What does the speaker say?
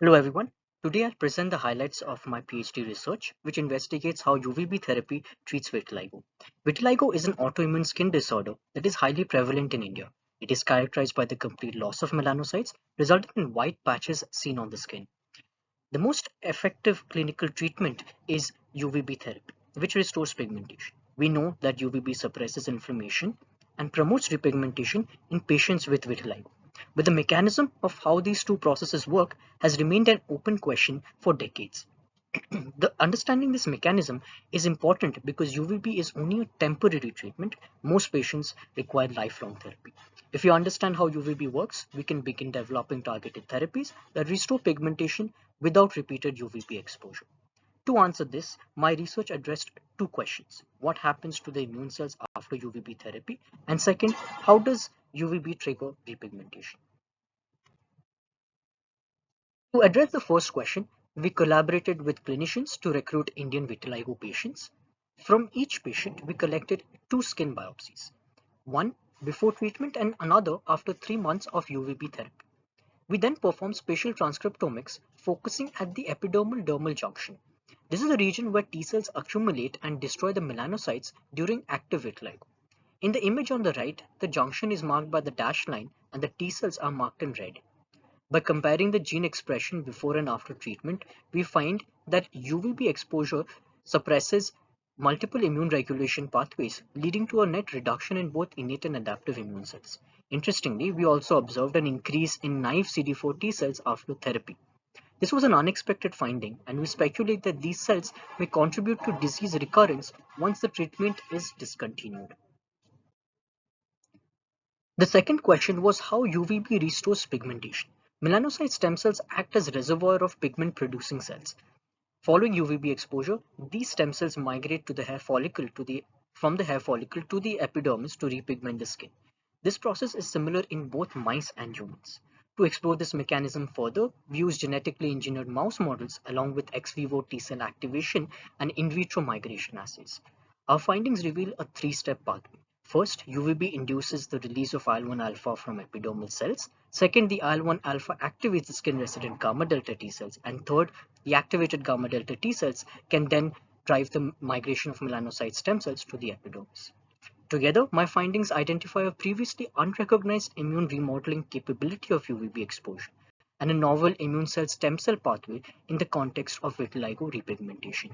Hello everyone. Today I'll present the highlights of my PhD research, which investigates how UVB therapy treats vitiligo. Vitiligo is an autoimmune skin disorder that is highly prevalent in India. It is characterized by the complete loss of melanocytes, resulting in white patches seen on the skin. The most effective clinical treatment is UVB therapy, which restores pigmentation. We know that UVB suppresses inflammation and promotes repigmentation in patients with vitiligo. But the mechanism of how these two processes work has remained an open question for decades. The understanding this mechanism is important because UVB is only a temporary treatment. Most patients require lifelong therapy. If you understand how UVB works, we can begin developing targeted therapies that restore pigmentation without repeated UVB exposure. To answer this, my research addressed two questions. What happens to the immune cells after UVB therapy? And second, how does UVB trigger repigmentation? To address the first question, we collaborated with clinicians to recruit Indian vitiligo patients. From each patient, we collected two skin biopsies, one before treatment and another after 3 months of UVB therapy. We then performed spatial transcriptomics focusing at the epidermal dermal junction. This is the region where T cells accumulate and destroy the melanocytes during active vitiligo. In the image on the right, the junction is marked by the dashed line and the T cells are marked in red. By comparing the gene expression before and after treatment, we find that UVB exposure suppresses multiple immune regulation pathways, leading to a net reduction in both innate and adaptive immune cells. Interestingly, we also observed an increase in naive CD4 T cells after therapy. This was an unexpected finding, and we speculate that these cells may contribute to disease recurrence once the treatment is discontinued. The second question was how UVB restores pigmentation. Melanocyte stem cells act as reservoir of pigment producing cells. Following UVB exposure, these stem cells migrate to the hair follicle from the hair follicle to the epidermis to repigment the skin. This process is similar in both mice and humans. To explore this mechanism further, we use genetically engineered mouse models along with ex vivo T cell activation and in vitro migration assays. Our findings reveal a three-step pathway. First, UVB induces the release of IL-1 alpha from epidermal cells. Second, the IL-1 alpha activates the skin-resident gamma delta T cells. And third, the activated gamma delta T cells can then drive the migration of melanocyte stem cells to the epidermis. Together, my findings identify a previously unrecognized immune remodeling capability of UVB exposure and a novel immune cell stem cell pathway in the context of vitiligo repigmentation.